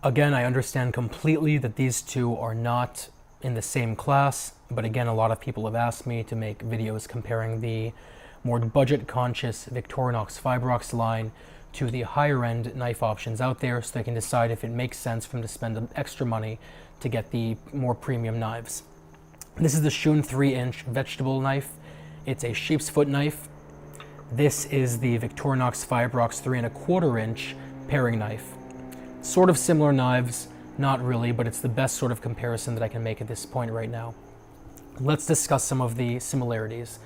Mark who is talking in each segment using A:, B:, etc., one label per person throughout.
A: Again, I understand completely that these two are not in the same class, but again, a lot of people have asked me to make videos comparing the more budget-conscious Victorinox Fibrox line to the higher-end knife options out there, so they can decide if it makes sense for them to spend extra money to get the more premium knives. This is the Shun 3-inch vegetable knife. It's a sheep's foot knife. This is the Victorinox Fibrox 3¼ inch paring knife. Sort of similar knives, not really, but it's the best sort of comparison that I can make at this point right now. Let's discuss some of the similarities.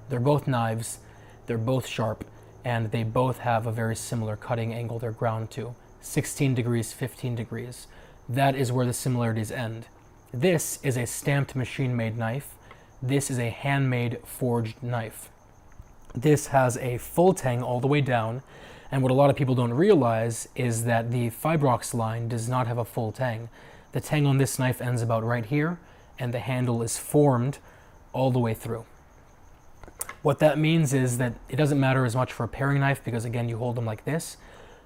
A: They're both knives, they're both sharp, and they both have a very similar cutting angle they're ground to, 16 degrees, 15 degrees. That is where the similarities end. This is a stamped machine-made knife. This is a handmade forged knife. This has a full tang all the way down, and what a lot of people don't realize is that the Fibrox line does not have a full tang. The tang on this knife ends about right here, and the handle is formed all the way through. What that means is that it doesn't matter as much for a paring knife because, again, you hold them like this,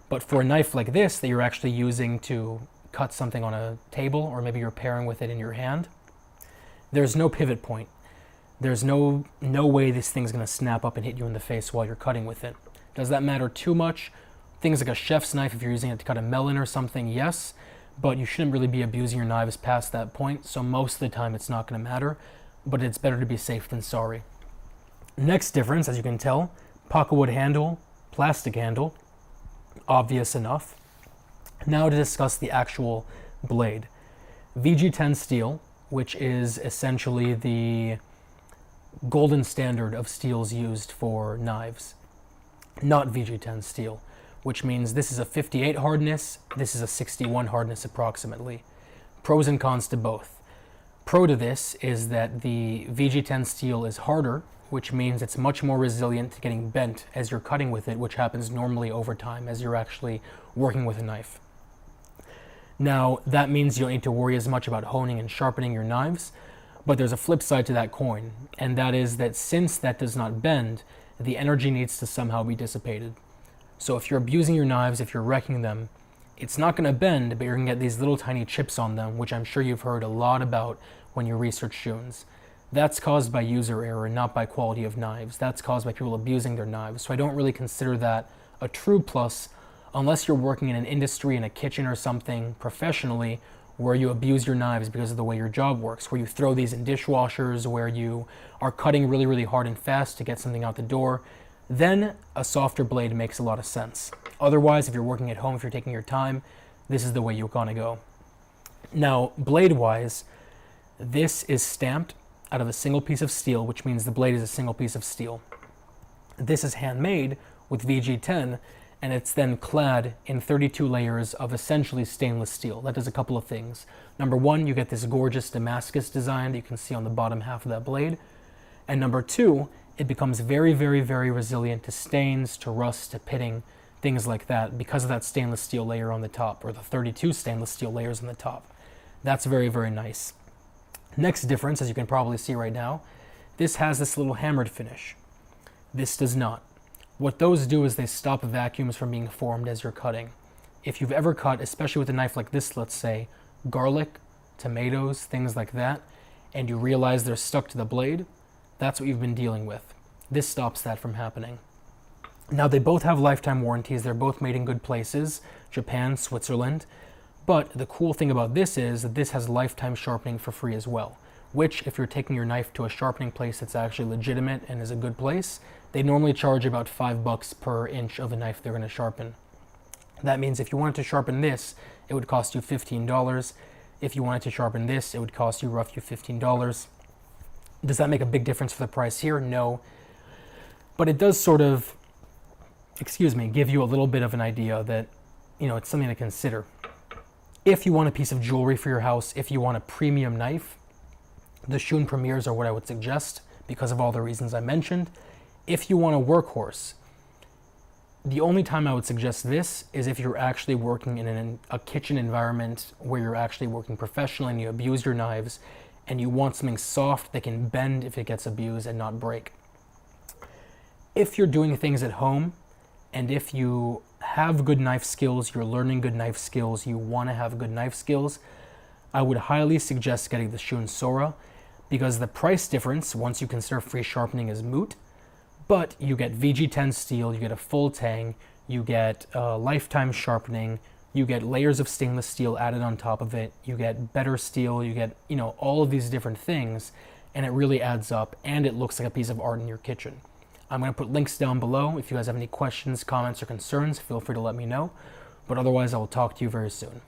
A: but for a knife like this that you're actually using to cut something on a table, or maybe you're paring with it in your hand, there's no pivot point. There's no way this thing's going to snap up and hit you in the face while you're cutting with it. Does that matter too much? Things like a chef's knife, if you're using it to cut a melon or something, yes, but you shouldn't really be abusing your knives past that point, so most of the time it's not going to matter, but it's better to be safe than sorry. Next difference, as you can tell, pocketwood handle, plastic handle, obvious enough. Now to discuss the actual blade. VG10 steel, which is essentially the golden standard of steels used for knives. Not VG10 steel, which means this is a 58 hardness, this is a 61 hardness approximately. Pros and cons to both. Pro to this is that the VG10 steel is harder, which means it's much more resilient to getting bent as you're cutting with it, which happens normally over time as you're actually working with a knife. Now, that means you don't need to worry as much about honing and sharpening your knives, but there's a flip side to that coin, and that is that since that does not bend, the energy needs to somehow be dissipated. So if you're abusing your knives, if you're wrecking them, it's not going to bend, but you're going to get these little tiny chips on them, which I'm sure you've heard a lot about when you research Shuns. That's caused by user error, not by quality of knives. That's caused by people abusing their knives. So I don't really consider that a true plus unless you're working in an industry, in a kitchen or something professionally, where you abuse your knives because of the way your job works, where you throw these in dishwashers, where you are cutting really, really hard and fast to get something out the door, then a softer blade makes a lot of sense. Otherwise, if you're working at home, if you're taking your time, this is the way you're gonna go. Now, blade-wise, this is stamped out of a single piece of steel, which means the blade is a single piece of steel. This is handmade with VG10, and it's then clad in 32 layers of essentially stainless steel. That does a couple of things. Number one, you get this gorgeous Damascus design that you can see on the bottom half of that blade. And number two, it becomes very, very, very resilient to stains, to rust, to pitting, things like that, because of that stainless steel layer on the top, or the 32 stainless steel layers on the top. That's very, very nice. Next difference, as you can probably see right now, this has this little hammered finish. This does not. What those do is they stop vacuums from being formed as you're cutting. If you've ever cut, especially with a knife like this, let's say, garlic, tomatoes, things like that, and you realize they're stuck to the blade, that's what you've been dealing with. This stops that from happening. Now, they both have lifetime warranties. They're both made in good places, Japan, Switzerland. But the cool thing about this is that this has lifetime sharpening for free as well, which if you're taking your knife to a sharpening place that's actually legitimate and is a good place, they normally charge about $5 per inch of a knife they're going to sharpen. That means if you wanted to sharpen this, it would cost you $15. If you wanted to sharpen this, it would cost you roughly $15. Does that make a big difference for the price here? No. But it does sort of, give you a little bit of an idea that, it's something to consider. If you want a piece of jewelry for your house, if you want a premium knife, the Shun Premiers are what I would suggest because of all the reasons I mentioned. If you want a workhorse, the only time I would suggest this is if you're actually working in a kitchen environment where you're actually working professionally and you abuse your knives and you want something soft that can bend if it gets abused and not break. If you're doing things at home and if you have good knife skills, you're learning good knife skills, you want to have good knife skills, I would highly suggest getting the Shun Sora, because the price difference, once you consider free sharpening, is moot. But you get VG10 steel, you get a full tang, you get lifetime sharpening, you get layers of stainless steel added on top of it, you get better steel, you get, all of these different things, and it really adds up, and it looks like a piece of art in your kitchen. I'm going to put links down below. If you guys have any questions, comments, or concerns, feel free to let me know. But otherwise, I will talk to you very soon.